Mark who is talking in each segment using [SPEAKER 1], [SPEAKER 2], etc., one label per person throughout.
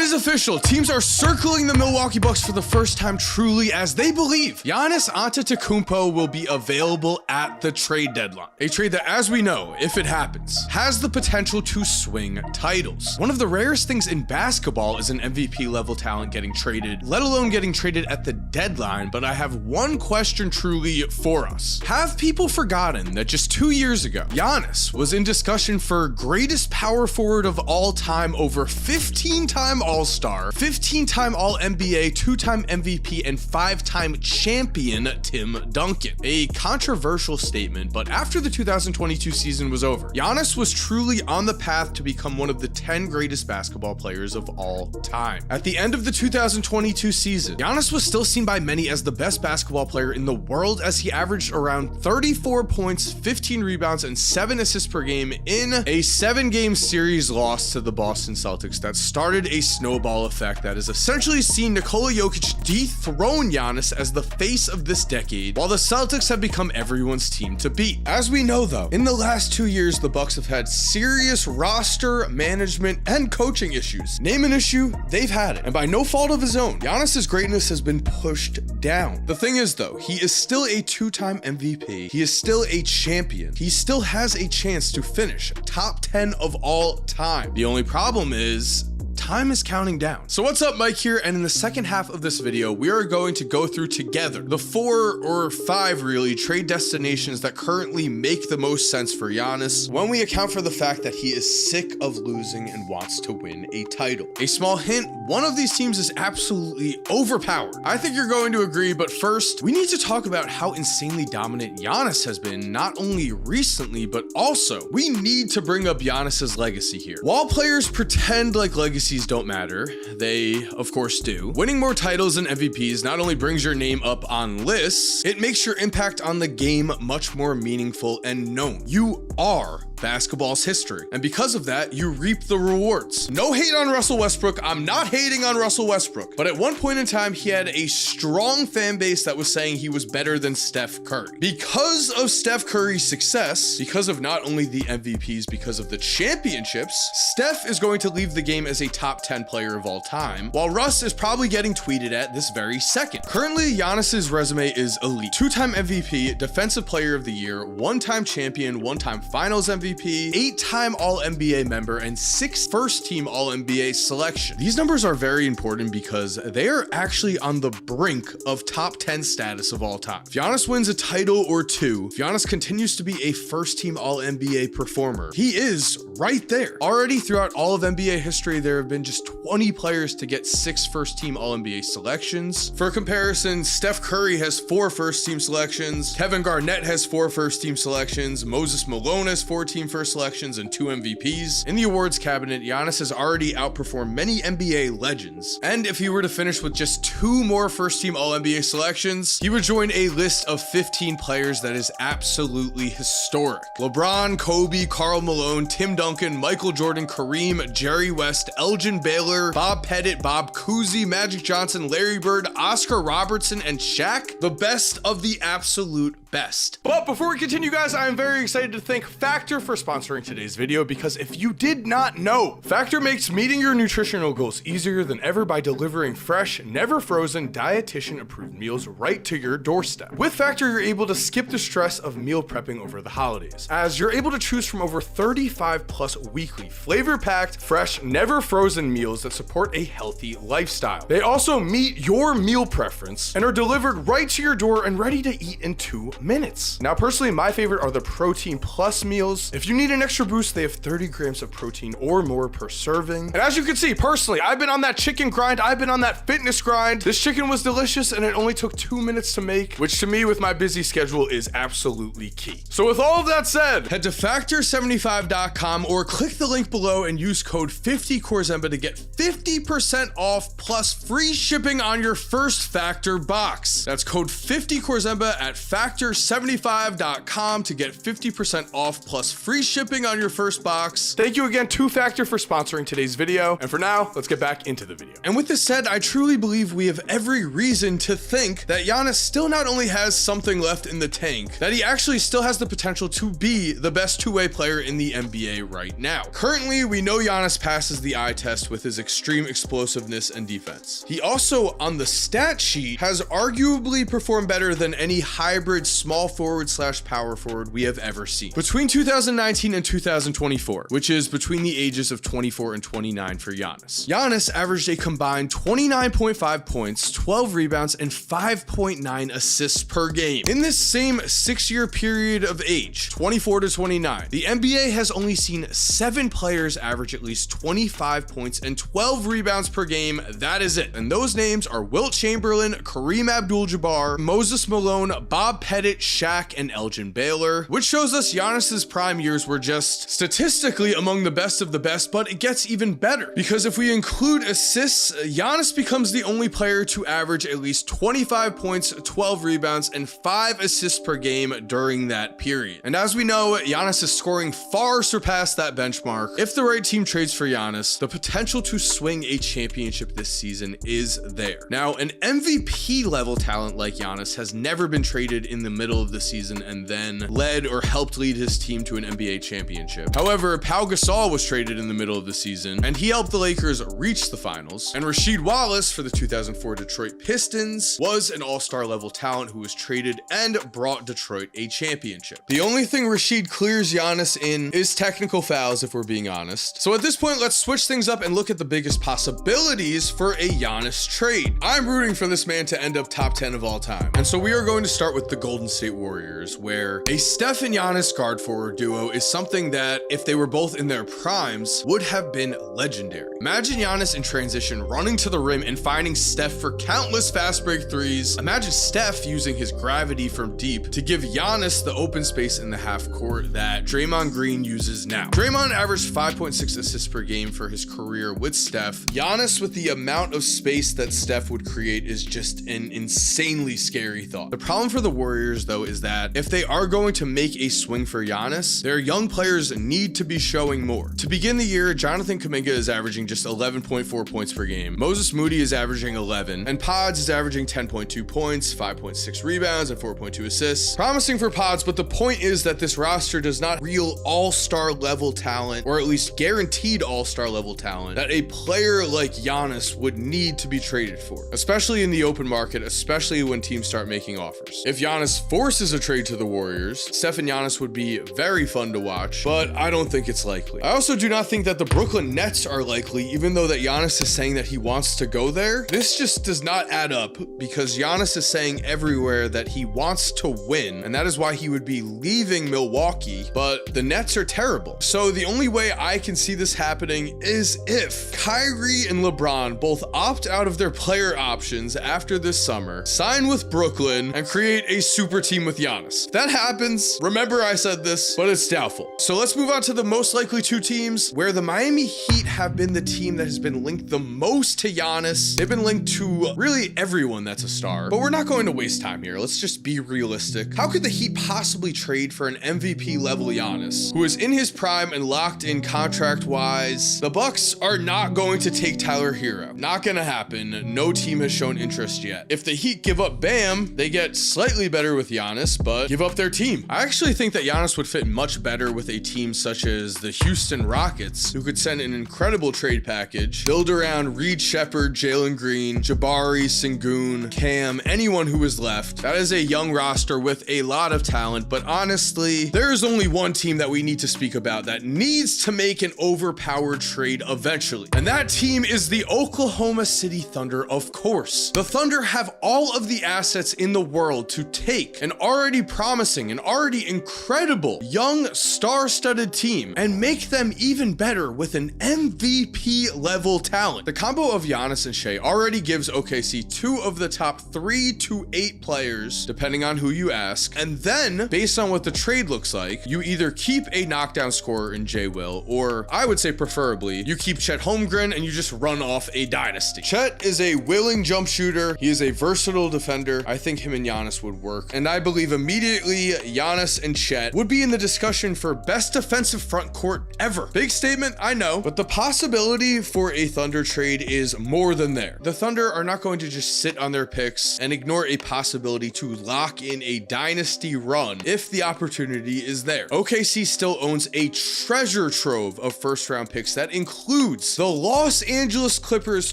[SPEAKER 1] is official. Teams are circling the Milwaukee Bucks for the first time truly as they believe Giannis Antetokounmpo will be available at the trade deadline. A trade that, as we know, if it happens, has the potential to swing titles. One of the rarest things in basketball is an MVP level talent getting traded, let alone getting traded at the deadline. But I have one question truly for us. Have people forgotten that just 2 years ago, Giannis was in discussion for greatest power forward of all time over 15-time All-Star, 15-time All-NBA, 2-time MVP, and 5-time champion Tim Duncan? A controversial statement, but after the 2022 season was over, Giannis was truly on the path to become one of the 10 greatest basketball players of all time. At the end of the 2022 season, Giannis was still seen by many as the best basketball player in the world as he averaged around 34 points, 15 rebounds, and 7 assists per game in a 7-game series loss to the Boston Celtics that started a snowball effect that has essentially seen Nikola Jokic dethrone Giannis as the face of this decade, while the Celtics have become everyone's team to beat. As we know though, in the last 2 years, the Bucks have had serious roster, management, and coaching issues. Name an issue, they've had it. And by no fault of his own, Giannis's greatness has been pushed down. The thing is though, he is still a 2-time MVP. He is still a champion. He still has a chance to finish top 10 of all time. The only problem is time is counting down. So what's up, Mike here, and in the second half of this video, we are going to go through together the 4 or 5 really trade destinations that currently make the most sense for Giannis when we account for the fact that he is sick of losing and wants to win a title. A small hint, one of these teams is absolutely overpowered. I think you're going to agree, but first, we need to talk about how insanely dominant Giannis has been, not only recently, but also we need to bring up Giannis's legacy here. While players pretend like legacies don't matter, they of course do. Winning more titles and MVPs not only brings your name up on lists, it makes your impact on the game much more meaningful and known. You are basketball's history, and because of that, you reap the rewards. No hate on Russell Westbrook. I'm not hating on Russell Westbrook, but at one point in time, he had a strong fan base that was saying he was better than Steph Curry. Because of Steph Curry's success, because of not only the MVPs, because of the championships, Steph is going to leave the game as a top 10 player of all time, while Russ is probably getting tweeted at this very second. Currently, Giannis's resume is elite. 2-time MVP, Defensive Player of the Year, 1-time champion, 1-time Finals MVP, 8-time All-NBA member, and 6 first-team All-NBA selection. These numbers are very important because they are actually on the brink of top 10 status of all time. If Giannis wins a title or 2, if Giannis continues to be a first-team All-NBA performer, he is right there. Already throughout all of NBA history, there have been just 20 players to get 6 first-team All-NBA selections. For comparison, Steph Curry has 4 first-team selections, Kevin Garnett has 4 first-team selections, Moses Malone has 4 team first selections and 2 MVPs. In the awards cabinet, Giannis has already outperformed many NBA legends, and if he were to finish with just 2 more first-team All-NBA selections, he would join a list of 15 players that is absolutely historic. LeBron, Kobe, Karl Malone, Tim Duncan, Michael Jordan, Kareem, Jerry West, Elgin Baylor, Bob Pettit, Bob Cousy, Magic Johnson, Larry Bird, Oscar Robertson, and Shaq. The best of the absolute best. But before we continue, guys, I am very excited to thank Factor for sponsoring today's video, because if you did not know, Factor makes meeting your nutritional goals easier than ever by delivering fresh, never frozen, dietitian approved meals right to your doorstep. With Factor, you're able to skip the stress of meal prepping over the holidays, as you're able to choose from over 35 plus weekly flavor packed, fresh, never frozen meals that support a healthy lifestyle. They also meet your meal preference and are delivered right to your door and ready to eat in 2 minutes. Now, personally, my favorite are the Protein Plus meals. If you need an extra boost, they have 30 grams of protein or more per serving. And as you can see, personally, I've been on that chicken grind. I've been on that fitness grind. This chicken was delicious and it only took 2 minutes to make, which to me with my busy schedule is absolutely key. So with all of that said, head to factor75.com or click the link below and use code 50CORZEMBA to get 50% off plus free shipping on your first Factor box. That's code 50CORZEMBA at Factor TwoFactor75.com to get 50% off plus free shipping on your first box. Thank you again, 2Factor, for sponsoring today's video. And for now, let's get back into the video. And with this said, I truly believe we have every reason to think that Giannis still not only has something left in the tank, that he actually still has the potential to be the best two-way player in the NBA right now. Currently, we know Giannis passes the eye test with his extreme explosiveness and defense. He also, on the stat sheet, has arguably performed better than any hybrid small forward / power forward we have ever seen. Between 2019 and 2024, which is between the ages of 24 and 29 for Giannis averaged a combined 29.5 points, 12 rebounds, and 5.9 assists per game. In this same 6-year period of age, 24 to 29, the NBA has only seen 7 players average at least 25 points and 12 rebounds per game. That is it. And those names are Wilt Chamberlain, Kareem Abdul-Jabbar, Moses Malone, Bob Pettit, Shaq, and Elgin Baylor, which shows us Giannis's prime years were just statistically among the best of the best, but it gets even better because if we include assists, Giannis becomes the only player to average at least 25 points, 12 rebounds, and 5 assists per game during that period. And as we know, Giannis's scoring far surpassed that benchmark. If the right team trades for Giannis, the potential to swing a championship this season is there. Now, an MVP level talent like Giannis has never been traded in the middle of the season and then led or helped lead his team to an NBA championship. However, Pau Gasol was traded in the middle of the season and he helped the Lakers reach the finals. And Rasheed Wallace for the 2004 Detroit Pistons was an all-star level talent who was traded and brought Detroit a championship. The only thing Rasheed clears Giannis in is technical fouls, if we're being honest. So at this point, let's switch things up and look at the biggest possibilities for a Giannis trade. I'm rooting for this man to end up top 10 of all time. And so we are going to start with the Golden State Warriors, where a Steph and Giannis guard forward duo is something that, if they were both in their primes, would have been legendary. Imagine Giannis in transition running to the rim and finding Steph for countless fast break threes. Imagine Steph using his gravity from deep to give Giannis the open space in the half court that Draymond Green uses now. Draymond averaged 5.6 assists per game for his career with Steph. Giannis, with the amount of space that Steph would create, is just an insanely scary thought. The problem for the Warriors, though, is that if they are going to make a swing for Giannis, their young players need to be showing more. To begin the year, Jonathan Kuminga is averaging just 11.4 points per game. Moses Moody is averaging 11, and Pods is averaging 10.2 points, 5.6 rebounds, and 4.2 assists. Promising for Pods, but the point is that this roster does not real all-star level talent, or at least guaranteed all-star level talent, that a player like Giannis would need to be traded for, especially in the open market, especially when teams start making offers. If Giannis forces a trade to the Warriors, Steph and Giannis would be very fun to watch, but I don't think it's likely. I also do not think that the Brooklyn Nets are likely, even though that Giannis is saying that he wants to go there. This just does not add up because Giannis is saying everywhere that he wants to win, and that is why he would be leaving Milwaukee, but the Nets are terrible. So the only way I can see this happening is if Kyrie and LeBron both opt out of their player options after this summer, sign with Brooklyn, and create a super team with Giannis. If that happens, remember I said this, but it's doubtful. So let's move on to the most likely two teams, where the Miami Heat have been the team that has been linked the most to Giannis. They've been linked to really everyone that's a star, but we're not going to waste time here. Let's just be realistic. How could the Heat possibly trade for an MVP level Giannis, who is in his prime and locked in contract-wise? The Bucks are not going to take Tyler Hero. Not gonna happen. No team has shown interest yet. If the Heat give up Bam, they get slightly better with Giannis, but give up their team. I actually think that Giannis would fit much better with a team such as the Houston Rockets, who could send an incredible trade package, build around Reed Shepherd, Jalen Green, Jabari, Sengun, Cam, anyone who is left. That is a young roster with a lot of talent, but honestly, there is only one team that we need to speak about that needs to make an overpowered trade eventually, and that team is the Oklahoma City Thunder, of course. The Thunder have all of the assets in the world to take an already promising and already incredible young star-studded team and make them even better with an MVP level talent. The combo of Giannis and Shai already gives OKC 2 of the top 3 to 8 players, depending on who you ask, and then based on what the trade looks like, you either keep a knockdown scorer in Jay Will, or I would say preferably you keep Chet Holmgren and you just run off a dynasty. Chet is a willing jump shooter. He is a versatile defender. I think him and Giannis would work. and I believe immediately Giannis and Chet would be in the discussion for best defensive front court ever. Big statement, I know, but the possibility for a Thunder trade is more than there. The Thunder are not going to just sit on their picks and ignore a possibility to lock in a dynasty run if the opportunity is there. OKC still owns a treasure trove of first-round picks that includes the Los Angeles Clippers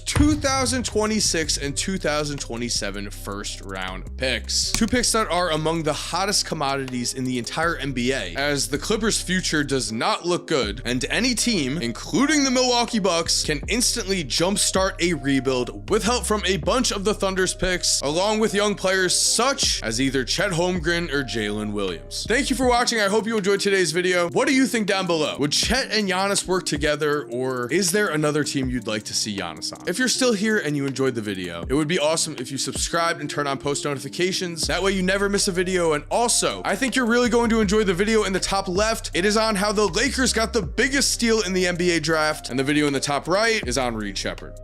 [SPEAKER 1] 2026 and 2027 first-round picks. Two picks that are among the hottest commodities in the entire NBA, as the Clippers' future does not look good, and any team, including the Milwaukee Bucks, can instantly jumpstart a rebuild with help from a bunch of the Thunder's picks, along with young players such as either Chet Holmgren or Jalen Williams. Thank you for watching. I hope you enjoyed today's video. What do you think down below? Would Chet and Giannis work together, or is there another team you'd like to see Giannis on? If you're still here and you enjoyed the video, it would be awesome if you subscribed and turn on post notifications. That way you never miss a video. And also, I think you're really going to enjoy the video in the top left. It is on how the Lakers got the biggest steal in the NBA draft, and the video in the top right is on Reed Shepherd.